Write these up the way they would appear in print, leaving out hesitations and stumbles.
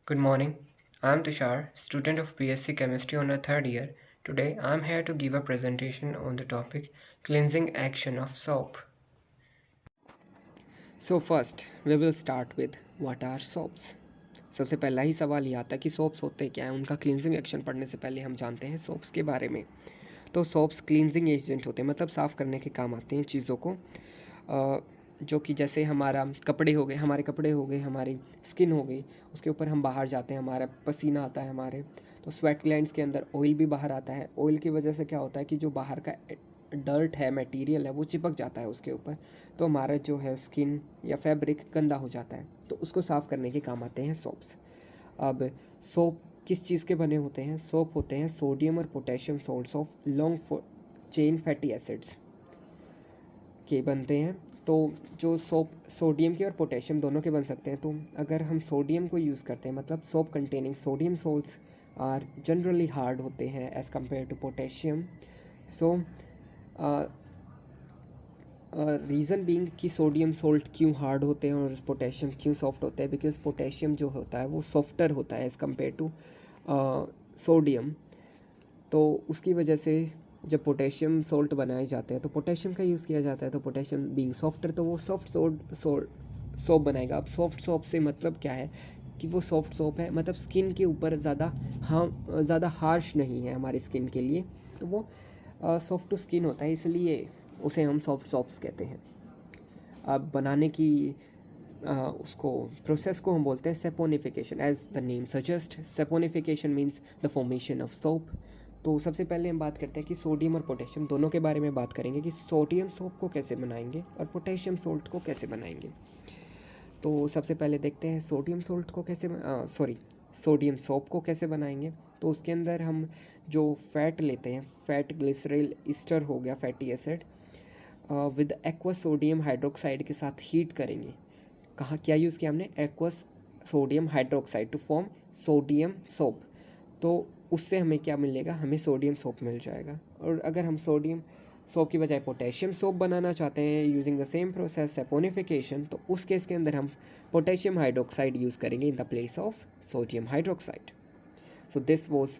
Good morning. I'm Tushar, student of BSc Chemistry on a third year. Today I'm here to give a presentation on the topic cleansing action of soap. So first we will start with what are soaps. सबसे पहला ही सवाल ये आता है कि soaps होते क्या हैं। उनका क्लींजिंग एक्शन पढ़ने से पहले हम जानते हैं सोप्स के बारे में। तो सोप्स क्लींजिंग एजेंट होते हैं, मतलब साफ़ करने के काम आते हैं चीज़ों को। जो कि जैसे हमारा कपड़े हो गए, हमारी स्किन हो गई, उसके ऊपर हम बाहर जाते हैं, हमारा पसीना आता है हमारे, तो स्वेट ग्लैंड्स के अंदर ऑयल भी बाहर आता है। ऑयल की वजह से क्या होता है कि जो बाहर का डर्ट है, मटेरियल है, वो चिपक जाता है उसके ऊपर, तो हमारा जो है स्किन या फैब्रिक गंदा हो जाता है, तो उसको साफ़ करने के काम आते हैं सोप्स। अब सोप किस चीज़ के बने होते हैं? सोप होते हैं सोडियम और potassium salts of long chain fatty acids के बनते हैं। तो जो सोप सोडियम के और पोटेशियम दोनों के बन सकते हैं। तो अगर हम सोडियम को यूज़ करते हैं, मतलब soap containing sodium salts are generally hard होते हैं as compare to potassium. So reason being कि सोडियम सोल्ट क्यों हार्ड होते हैं और पोटेशियम क्यों सॉफ्ट होते हैं, बिकॉज पोटेशियम जो होता है वो सॉफ्टर होता है एज़ कम्पेयर टू सोडियम। तो उसकी वजह से जब पोटेशियम सोल्ट बनाए जाते हैं तो पोटेशियम का यूज़ किया जाता है। तो पोटेशियम बीइंग सॉफ्टर, तो वो सॉफ्ट सोप बनाएगा। अब सॉफ्ट सोप से मतलब क्या है कि वो सॉफ्ट सोप है, मतलब स्किन के ऊपर ज़्यादा हार्श नहीं है हमारी स्किन के लिए, तो वो सॉफ्ट टू स्किन होता है, इसलिए उसे हम सॉफ्ट सोप्स कहते हैं। अब बनाने की उसको प्रोसेस को हम बोलते हैं saponification. As the name suggest, saponification means the formation of soap. तो सबसे पहले हम बात करते हैं कि सोडियम और पोटेशियम दोनों के बारे में बात करेंगे कि सोडियम सोप को कैसे बनाएंगे और पोटेशियम सोल्ट को कैसे बनाएंगे। तो सबसे पहले देखते हैं सोडियम सोल्ट को कैसे सोडियम सोप को कैसे बनाएंगे। तो उसके अंदर हम जो फैट लेते हैं, फैट ग्लिसरॉल ईस्टर हो गया fatty acid, with aqueous sodium hydroxide के साथ हीट करेंगे। कहाँ क्या यूज़ किया हमने? Aqueous sodium hydroxide to form sodium soap. तो उससे हमें क्या मिलेगा? हमें सोडियम सोप मिल जाएगा। और अगर हम सोडियम सोप की बजाय पोटेशियम सोप बनाना चाहते हैं using the same process saponification, तो उस केस के अंदर हम पोटेशियम हाइड्रोक्साइड यूज़ करेंगे in the place of sodium hydroxide. So this was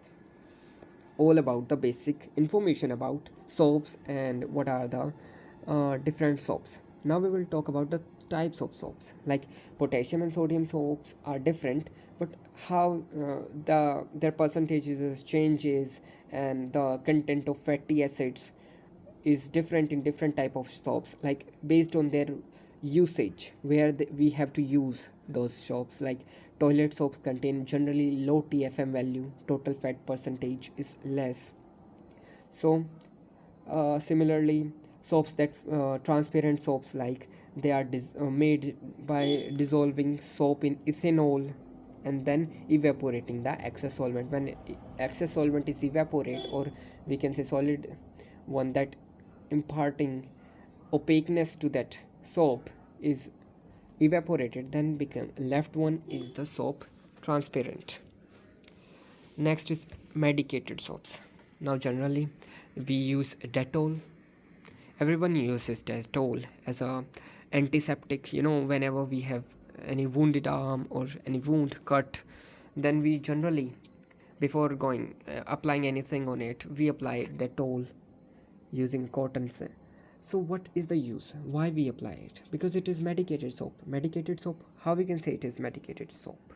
all about the basic information about soaps and what are the different soaps. Now we will talk about the types of soaps. Like potassium and sodium soaps are different, but how their percentages changes and the content of fatty acids is different in different type of soaps, like based on their usage where we have to use those soaps. Like toilet soaps contain generally low TFM value, total fat percentage is less. So similarly, soaps that transparent soaps, like they are made by dissolving soap in ethanol and then evaporating the excess solvent. When excess solvent is evaporate, or we can say solid one that imparting opaqueness to that soap is evaporated, then become left one is the soap transparent. Next is medicated soaps. Now generally we use Dettol. Everyone uses Dettol as a antiseptic. Whenever we have any wounded arm or any wound cut, then we generally, before going applying anything on it, we apply Dettol using cotton. So what is the use? Why we apply it? Because it is medicated soap. Medicated soap, how we can say it is medicated soap?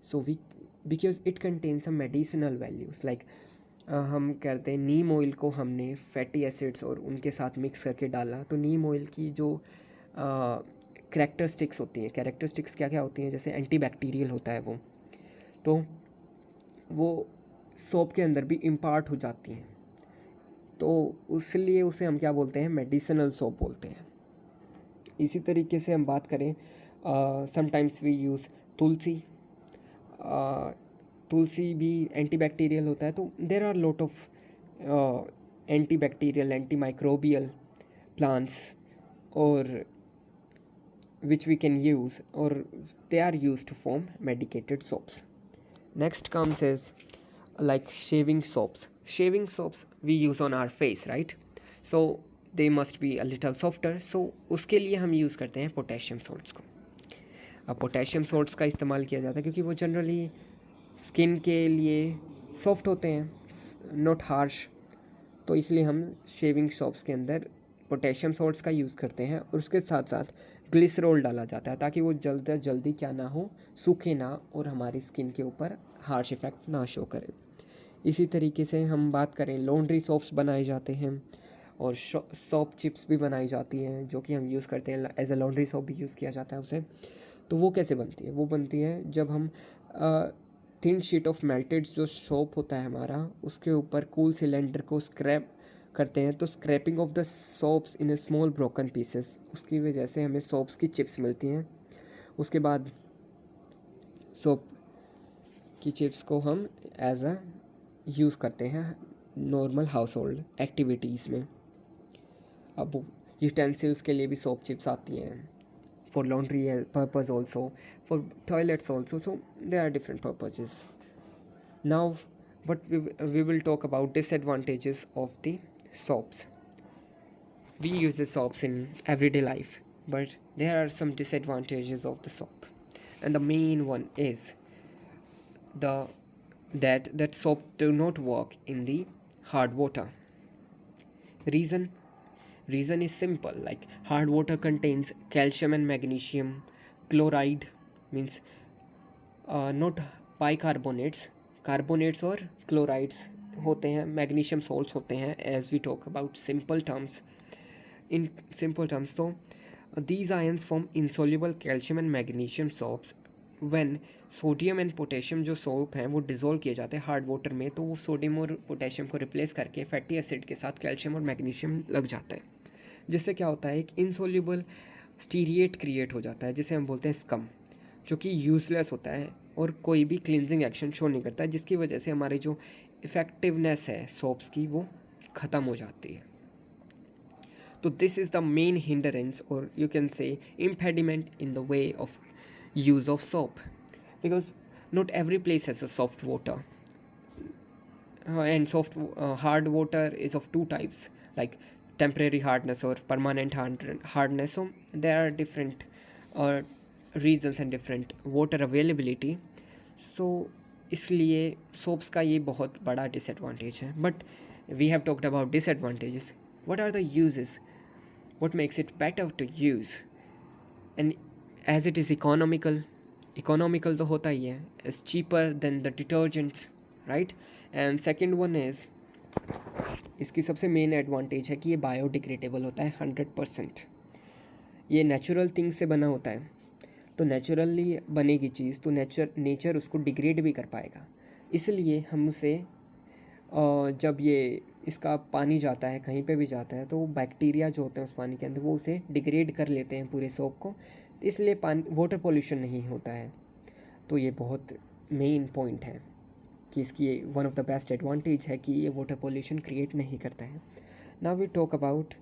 So we, because it contains some medicinal values, like हम करते हैं नीम oil को हमने fatty acids और उनके साथ mix करके डाला, तो नीम ऑयल की जो कैरेक्टरिस्टिक्स होती हैं, कैरेक्टरिस्टिक्स क्या क्या होती हैं, जैसे एंटी बैक्टीरियल होता है वो, तो वो सोप के अंदर भी इम्पार्ट हो जाती हैं, तो उसलिए उसे हम क्या बोलते हैं? मेडिसिनल सोप बोलते हैं। इसी तरीके से हम बात करें, समटाइम्स वी यूज़ तुलसी। तुलसी भी एंटी बैक्टीरियल होता है, तो there are lot of anti bacterial anti microbial plants और which we can use, or they are used to form medicated soaps. Next comes is like shaving soaps. Shaving soaps we use on our face, right? So they must be a little softer, so उसके लिए हम use करते हैं potassium salts को। अब potassium salts का इस्तेमाल किया जाता है क्योंकि वो जनरली स्किन के लिए सॉफ्ट होते हैं, नॉट हार्श, तो इसलिए हम शेविंग सोप्स के अंदर पोटेशियम सोल्ट्स का यूज़ करते हैं। और उसके साथ साथ ग्लिसरॉल डाला जाता है ताकि वो जल्दी क्या ना हो, सूखे ना और हमारी स्किन के ऊपर हार्श इफ़ेक्ट ना शो करे। इसी तरीके से हम बात करें, लॉन्ड्री सोप्स बनाए जाते हैं और सोप चिप्स भी बनाई जाती हैं जो कि हम यूज़ करते हैं, एज अ लॉन्ड्री सोप भी यूज़ किया जाता है उसे। तो वो कैसे बनती है? वो बनती है जब हम थिन शीट ऑफ मेल्टेड जो सोप होता है हमारा, उसके ऊपर कूल सिलेंडर को स्क्रैप करते हैं, तो scraping of the soaps in a small broken pieces, उसकी वजह से हमें सोप्स की चिप्स मिलती हैं। उसके बाद सोप की चिप्स को हम एज अ यूज़ करते हैं नॉर्मल हाउस होल्ड एक्टिविटीज़ में। अब यूटेंसिल्स के लिए भी सोप चिप्स आती हैं, for laundry purpose also, for toilets also, so there are different purposes. Now, what we will talk about disadvantages of the soaps. We use the soaps in everyday life, but there are some disadvantages of the soap, and the main one is the that soap do not work in the hard water. Reason is simple, like hard water contains calcium and magnesium chloride, means not bicarbonates, carbonates और chlorides होते हैं, magnesium salts होते हैं, as we talk about simple terms, in simple terms. तो these ions form insoluble calcium and magnesium soaps when sodium and potassium जो soap हैं वो dissolve किए जाते हैं हार्ड वाटर में, तो वो सोडियम और पोटेशियम को रिप्लेस करके फैटी एसिड के साथ कैल्शियम और मैग्नीशियम लग जाता है, जिससे क्या होता है, एक इंसोल्यूबल स्टीरिएट क्रिएट हो जाता है जिसे हम बोलते हैं स्कम, जो कि यूज़लेस होता है और कोई भी क्लिनजिंग एक्शन शो नहीं करता है, जिसकी वजह से हमारी जो इफ़ेक्टिवनेस है सोप्स की वो ख़त्म हो जाती है. तो this is the main hindrance और you can say impediment in the way of use of soap, because not every place has a soft water and soft hard water is of two types, like temporary hardness or permanent hardness. So there are different reasons and different water availability. So इसलिए soaps का ये बहुत बड़ा disadvantage है. But we have talked about disadvantages. What are the uses? What makes it better to use? And as it is economical तो होता ही है, is cheaper than the detergents, right? And second one is, इसकी सबसे main advantage है कि ये biodegradable होता है 100%. ये नेचुरल थिंग्स से बना होता है, तो नेचुरली बनेगी चीज़ तो नेचर उसको डिग्रेड भी कर पाएगा. इसलिए हम उसे जब ये इसका पानी जाता है, कहीं पे भी जाता है, तो बैक्टीरिया जो होते हैं उस पानी के अंदर वो उसे डिग्रेड कर लेते हैं पूरे सोप को, तो इसलिए वाटर पोल्यूशन नहीं होता है. तो ये बहुत मेन पॉइंट है कि इसकी one of the best advantage है कि ये वाटर पोल्यूशन क्रिएट नहीं करता है. Now we talk about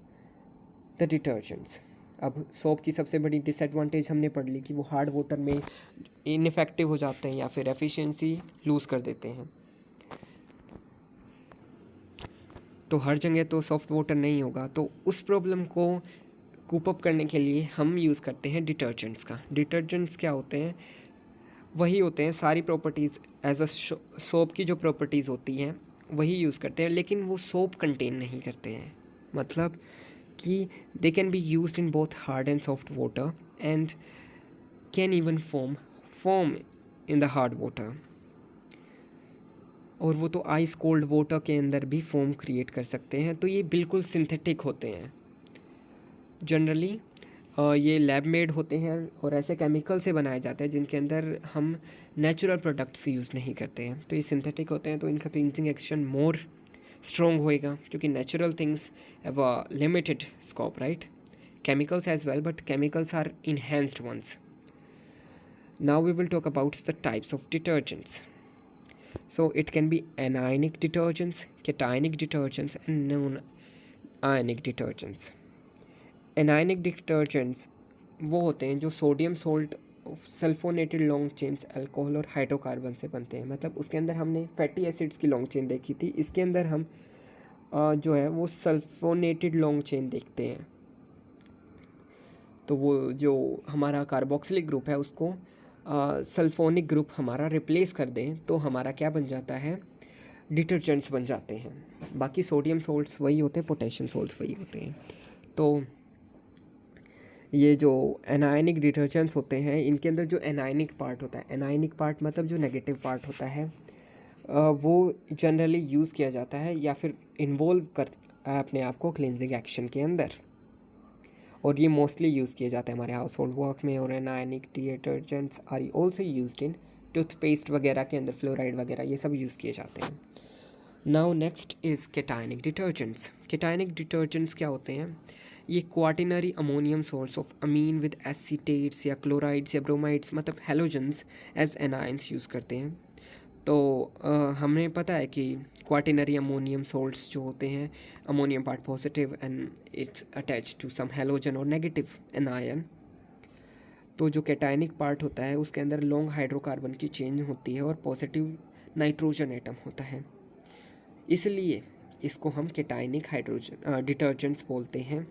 the detergents. अब सोप की सबसे बड़ी डिसएडवांटेज हमने पढ़ ली कि वो हार्ड वाटर में इनफेक्टिव हो जाते हैं या फिर एफिशिएंसी लूज़ कर देते हैं. तो हर जगह तो सॉफ्ट वाटर नहीं होगा, तो उस प्रॉब्लम को कूप अप करने के लिए हम यूज़ करते हैं डिटर्जेंट्स का. डिटर्जेंट्स क्या होते हैं? वही होते हैं सारी प्रॉपर्टीज़ एज अ सोप की जो प्रॉपर्टीज़ होती हैं वही यूज़ करते हैं, लेकिन वो सोप कंटेन नहीं करते हैं. मतलब कि they can be used in both hard and soft water and can even form in the hard water. और वो तो आइस कोल्ड वाटर के अंदर भी फॉर्म क्रिएट कर सकते हैं. तो ये बिल्कुल सिंथेटिक होते हैं. जनरली ये लैब मेड होते हैं और ऐसे केमिकल से बनाए जाते हैं जिनके अंदर हम नेचुरल प्रोडक्ट्स यूज़ नहीं करते हैं. तो ये सिंथेटिक होते हैं, तो इनका क्लींजिंग एक्शन मोर स्ट्रॉन्ग होएगा क्योंकि natural things have a limited scope, right? Chemicals as well, but chemicals are enhanced ones. Now we will talk about the types of detergents. So it can be anionic detergents, cationic detergents and non-ionic detergents. Anionic detergents वो होते हैं जो sodium salt sulphonated long chains alcohol और hydrocarbon से बनते हैं. मतलब उसके अंदर हमने फैटी एसिड्स की लॉन्ग चेन देखी थी, इसके अंदर हम जो है वो सल्फोनेटेड लॉन्ग चेन देखते हैं. तो वो जो हमारा कार्बोक्सिलिक ग्रुप है उसको सल्फोनिक ग्रुप हमारा रिप्लेस कर दें तो हमारा क्या बन जाता है, डिटर्जेंट्स बन जाते हैं। बाकी सोडियम सोल्ट्स वही होते हैं, पोटेशियम सोल्ट्स वही होते हैं। तो ये जो एनायनिक डिटर्जेंट्स होते हैं इनके अंदर जो एनायनिक पार्ट होता है, एनायनिक पार्ट मतलब जो नेगेटिव पार्ट होता है, वो जनरली यूज़ किया जाता है या फिर इन्वॉल्व कर अपने आप को क्लिनजिंग एक्शन के अंदर, और ये मोस्टली यूज़ किए जाते हैं हमारे हाउस होल्ड वर्क में। और anionic detergents are also used in toothpaste वगैरह के अंदर, फ्लोराइड वगैरह ये सब यूज़ किए जाते हैं। Now next is cationic detergents. Cationic detergents क्या होते हैं, ये quaternary ammonium source of amine with acetates या क्लोराइड्स या ब्रोमाइड्स मतलब हेलोजन्स एज एनायंस यूज़ करते हैं। तो हमें पता है कि क्वार्टिनरी अमोनियम सोल्ट्स जो होते हैं, ammonium part positive and it's attach to some halogen और नेगेटिव एनायन। तो जो कैटायनिक पार्ट होता है उसके अंदर लॉन्ग हाइड्रोकार्बन की चेन होती है और पॉजिटिव नाइट्रोजन एटम होता है, इसलिए इसको हम कैटायनिक हाइड्रोजन डिटर्जेंट्स बोलते हैं।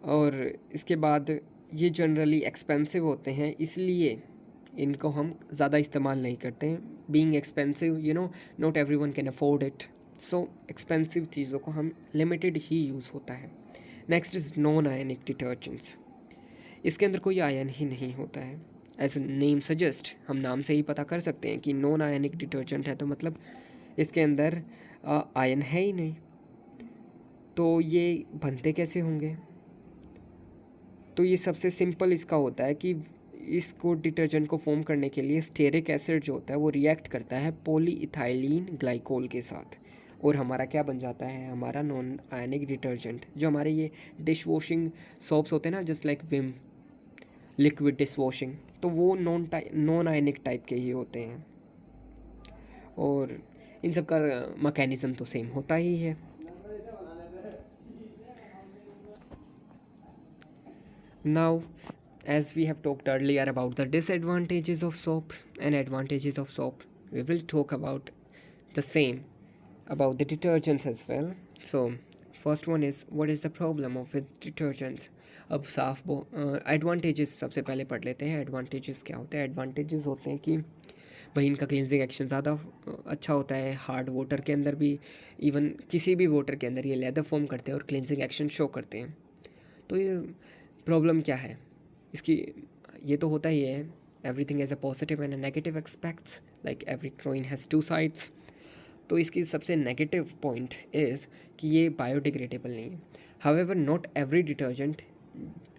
और इसके बाद ये जनरली एक्सपेंसिव होते हैं, इसलिए इनको हम ज़्यादा इस्तेमाल नहीं करते हैं। Being expensive, you know, not everyone can afford it, so expensive चीज़ों को हम लिमिटेड ही यूज़ होता है। Next is non ionic detergents. इसके अंदर कोई आयन ही नहीं होता है। एज नेम सजेस्ट, हम नाम से ही पता कर सकते हैं कि नॉन आयनिक डिटर्जेंट है तो मतलब इसके अंदर आयन है ही नहीं। तो ये बनते कैसे होंगे, तो ये सबसे सिंपल इसका होता है कि इसको डिटर्जेंट को फॉर्म करने के लिए स्टेरिक एसिड जो होता है वो रिएक्ट करता है पॉलीइथाइलीन ग्लाइकोल के साथ, और हमारा क्या बन जाता है, हमारा नॉन आयनिक डिटर्जेंट। जो हमारे ये डिश वॉशिंग सोप्स होते हैं ना, just like Vim liquid dish washing, तो वो नॉन आयनिक टाइप के ही होते हैं, और इन सब का मैकेनिज़्म तो सेम होता ही है। Now, as we have talked earlier about the disadvantages of soap and advantages of soap, we will talk about the same about the detergents as well. So, first one is what is the problem of with detergents. अब साफ advantages सबसे पहले पढ़ लेते हैं। Advantages क्या होते हैं, एडवांटेजेस होते हैं कि भाई इनका क्लिनजिंग एक्शन ज़्यादा अच्छा होता है, हार्ड वाटर के अंदर भी, इवन किसी भी वाटर के अंदर ये लेदर फॉर्म करते हैं और क्लिनजिंग एक्शन शो करते हैं। तो ये प्रॉब्लम क्या है इसकी, ये तो होता ही है, everything as a positive and a negative aspects, like every coin has two sides. तो इसकी सबसे नेगेटिव पॉइंट इज़ कि ये बायोडिग्रेडेबल नहीं है। हावेवर नॉट एवरी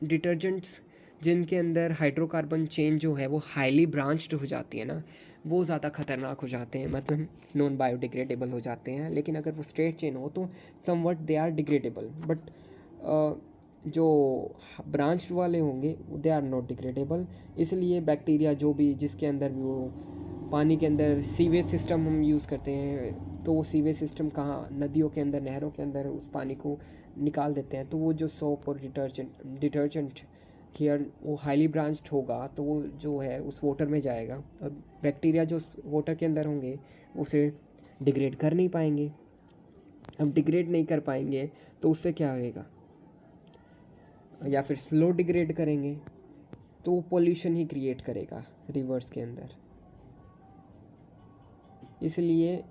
डिटर्जेंट्स जिनके अंदर हाइड्रोकार्बन चेन जो है वो हाईली ब्रांच्ड हो जाती है ना, वो ज़्यादा ख़तरनाक हो जाते हैं, मतलब नॉन बायोडिग्रेडेबल हो जाते हैं। लेकिन अगर वो स्ट्रेट चेन हो तो somewhat they are degradable, but जो ब्रांच्ड वाले होंगे दे आर नॉट डिग्रेडेबल। इसलिए बैक्टीरिया जो भी जिसके अंदर भी वो पानी के अंदर सीवेज सिस्टम हम यूज़ करते हैं, तो वो सीवेज सिस्टम कहाँ, नदियों के अंदर, नहरों के अंदर उस पानी को निकाल देते हैं। तो वो जो सोप और डिटर्जेंट हियर वो हाईली ब्रांच्ड होगा तो वो जो है उस वाटर में जाएगा, और बैक्टीरिया जो उस वाटर के अंदर होंगे उसे डिग्रेड कर नहीं पाएंगे। अब डिग्रेड नहीं कर पाएंगे तो उससे क्या होएगा, या फिर स्लो डिग्रेड करेंगे तो वो पोल्यूशन ही क्रिएट करेगा रिवर्स के अंदर। इसलिए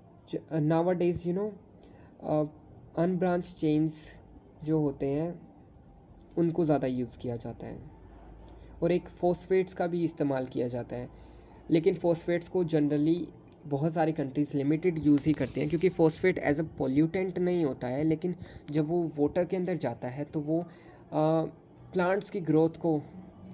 nowadays you know unbranched chains जो होते हैं उनको ज़्यादा यूज़ किया जाता है, और एक फॉस्फेट्स का भी इस्तेमाल किया जाता है। लेकिन फॉस्फेट्स को जनरली बहुत सारी कंट्रीज़ लिमिटेड यूज़ ही करते हैं, क्योंकि फॉस्फेट एज अ पोल्यूटेंट नहीं होता है, लेकिन जब वो वाटर के अंदर जाता है तो वो प्लांट्स की ग्रोथ को,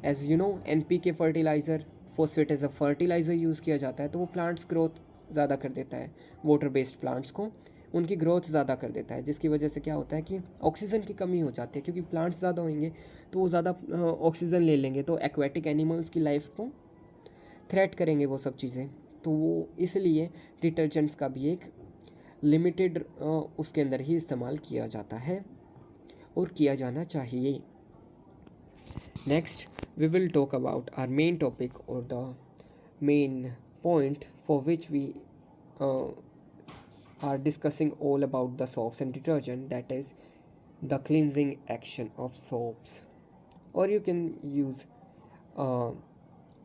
as you know NPK fertiliser, phosphate as a fertiliser use किया जाता है, तो वो प्लांट्स ग्रोथ ज़्यादा कर देता है, वाटर बेस्ड प्लांट्स को उनकी ग्रोथ ज़्यादा कर देता है, जिसकी वजह से क्या होता है कि ऑक्सीजन की कमी हो जाती है, क्योंकि प्लांट्स ज़्यादा होंगे तो वो ज़्यादा ऑक्सीजन ले लेंगे, तो एक्वेटिक एनिमल्स की लाइफ को थ्रेट करेंगे वो सब चीज़ें। तो वो इसलिए डिटर्जेंट्स का भी एक लिमिटेड उसके अंदर ही इस्तेमाल किया जाता है और किया जाना चाहिए। Next we will talk about our main topic और the main point for which we are discussing all about the soaps and detergent, that is the cleansing action of soaps, or you can use uh,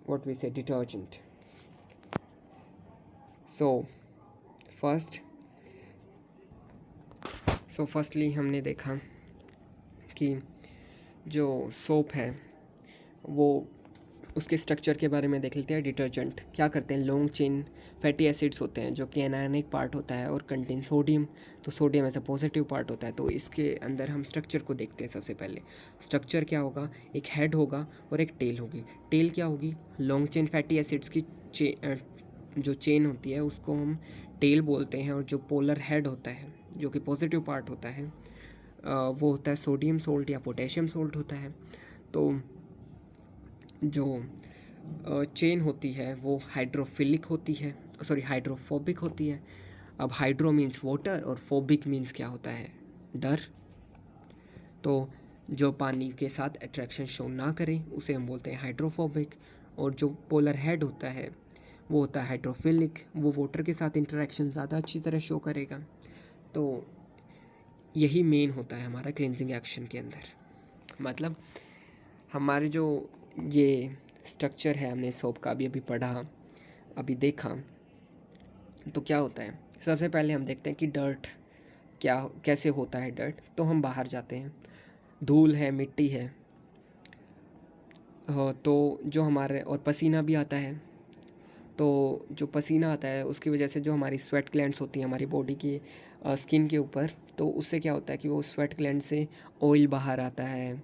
what we say detergent. So first firstly हमने देखा कि जो soap है वो उसके structure के बारे में देख लेते हैं। डिटर्जेंट क्या करते हैं, लॉन्ग चेन फैटी एसिड्स होते हैं जो कि एनायनिक पार्ट होता है और कंटेन सोडियम, तो सोडियम ऐसा पॉजिटिव पार्ट होता है। तो इसके अंदर हम स्ट्रक्चर को देखते हैं। सबसे पहले स्ट्रक्चर क्या होगा, एक हेड होगा और एक टेल होगी। टेल क्या होगी, लॉन्ग चेन फैटी एसिड्स की जो चेन होती है उसको हम टेल बोलते हैं, और जो पोलर हेड होता है जो कि पॉजिटिव पार्ट होता है वो होता है सोडियम सोल्ट या पोटेशियम सोल्ट होता है। तो जो चेन होती है वो हाइड्रोफिलिक होती है, सॉरी हाइड्रोफोबिक होती है। अब हाइड्रो मीन्स वाटर और फोबिक मीन्स क्या होता है, डर। तो जो पानी के साथ अट्रैक्शन शो ना करे उसे हम बोलते हैं हाइड्रोफोबिक, और जो पोलर हेड होता है वो होता है हाइड्रोफिलिक, वो वाटर के साथ इंटरेक्शन ज़्यादा अच्छी तरह शो करेगा। तो यही मेन होता है हमारा क्लिनजिंग एक्शन के अंदर। मतलब हमारे जो ये स्ट्रक्चर है, हमने सोप का अभी पढ़ा, अभी देखा, तो क्या होता है, सबसे पहले हम देखते हैं कि डर्ट कैसे होता है। डर्ट तो हम बाहर जाते हैं, धूल है, मिट्टी है, तो जो हमारे, और पसीना भी आता है। तो जो पसीना आता है उसकी वजह से जो हमारी स्वेट ग्लैंड्स होती हैं हमारी बॉडी की स्किन के ऊपर, तो उससे क्या होता है कि वो स्वेट ग्लैंड से ऑयल बाहर आता है।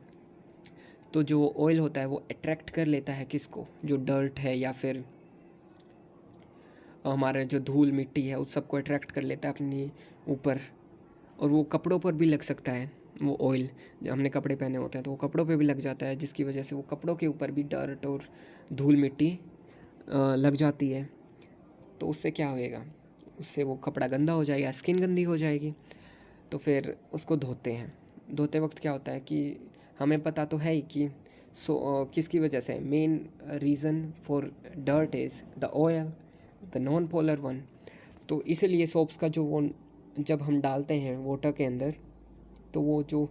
तो जो ऑयल होता है वो अट्रैक्ट कर लेता है किसको, जो डर्ट है या फिर हमारा जो धूल मिट्टी है उस सबको अट्रैक्ट कर लेता है अपनी ऊपर। और वो कपड़ों पर भी लग सकता है, वो ऑयल जो हमने कपड़े पहने होते हैं तो वो कपड़ों पे भी लग जाता है, जिसकी वजह से वो कपड़ों के ऊपर भी डर्ट और धूल मिट्टी लग जाती है। तो उससे क्या होएगा, उससे वो कपड़ा गंदा हो जाएगा, स्किन गंदी हो जाएगी। तो फिर उसको धोते हैं। धोते वक्त क्या होता है कि हमें पता तो है ही कि किसकी वजह से, main reason for dirt is the oil, the non polar one. तो इसीलिए सोप्स का जो वो जब हम डालते हैं वाटर के अंदर, तो वो जो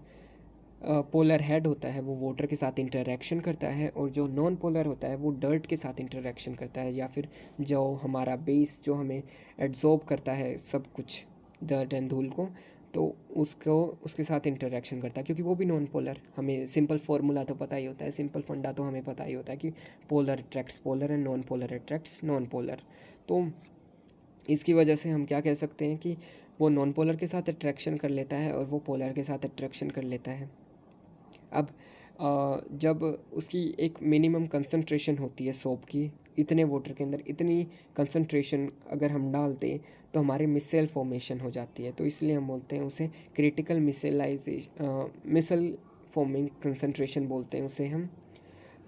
पोलर हेड होता है वो वाटर के साथ इंटरेक्शन करता है, और जो नॉन पोलर होता है वो डर्ट के साथ इंटरेक्शन करता है, या फिर जो हमारा बेस जो हमें एब्जॉर्ब करता है सब कुछ डर्ट एंड धूल को, तो उसको उसके साथ इंटरेक्शन करता है, क्योंकि वो भी नॉन पोलर। हमें सिंपल फार्मूला तो पता ही होता है, सिंपल फंडा तो हमें पता ही होता है कि polar attracts polar and non polar attracts non polar. तो इसकी वजह से हम क्या कह सकते हैं कि वो नॉन पोलर के साथ अट्रैक्शन कर लेता है और वो पोलर के साथ अट्रैक्शन कर लेता है। अब जब उसकी एक मिनिमम कंसंट्रेशन होती है सोप की, इतने वाटर के अंदर इतनी कंसंट्रेशन अगर हम डाल दें तो हमारी मिसेल फॉर्मेशन हो जाती है। तो इसलिए हम बोलते हैं उसे क्रिटिकल मिसल फॉर्मिंग कंसंट्रेशन बोलते हैं उसे हम।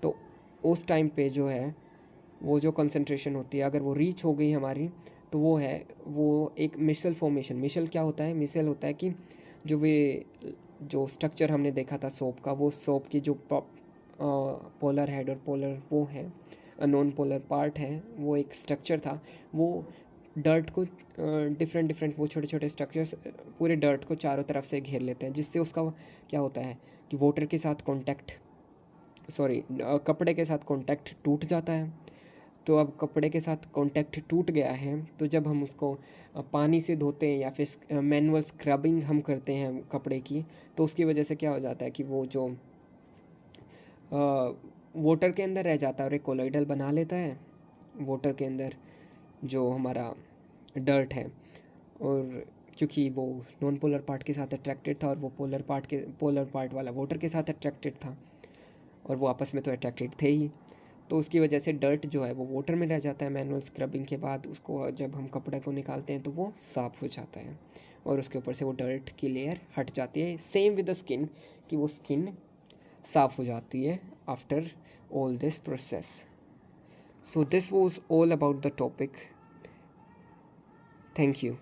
तो उस टाइम पे जो है वो जो कंसंट्रेशन होती है अगर वो रीच हो गई हमारी, तो वो एक मिसल फॉर्मेशन। मिसल क्या होता है, मिसल होता है कि जो स्ट्रक्चर हमने देखा था सोप का, वो सोप की जो पोलर हेड और पोलर वो है नॉन पोलर पार्ट है, वो एक स्ट्रक्चर था। वो डर्ट को डिफरेंट वो छोटे छोटे स्ट्रक्चर्स पूरे डर्ट को चारों तरफ से घेर लेते हैं, जिससे उसका क्या होता है कि वाटर के साथ कपड़े के साथ कांटेक्ट टूट जाता है। तो अब कपड़े के साथ कांटेक्ट टूट गया है, तो जब हम उसको पानी से धोते हैं या फिर मैनुअल स्क्रबिंग हम करते हैं कपड़े की, तो उसकी वजह से क्या हो जाता है कि वो जो वाटर के अंदर रह जाता है और एक कोलोइडल बना लेता है वाटर के अंदर जो हमारा डर्ट है। और क्योंकि वो नॉन पोलर पार्ट के साथ अट्रैक्टेड था और वो पोलर पार्ट वाला वाटर के साथ अट्रैक्टेड था, और वो आपस में तो अट्रैक्टेड थे ही, तो उसकी वजह से डर्ट जो है वो वाटर में रह जाता है। मैनुअल स्क्रबिंग के बाद उसको जब हम कपड़े को निकालते हैं तो वो साफ़ हो जाता है, और उसके ऊपर से वो डर्ट की लेयर हट जाती है। सेम विद द स्किन, कि वो स्किन साफ़ हो जाती है after all this process. So this was all about the topic. Thank you.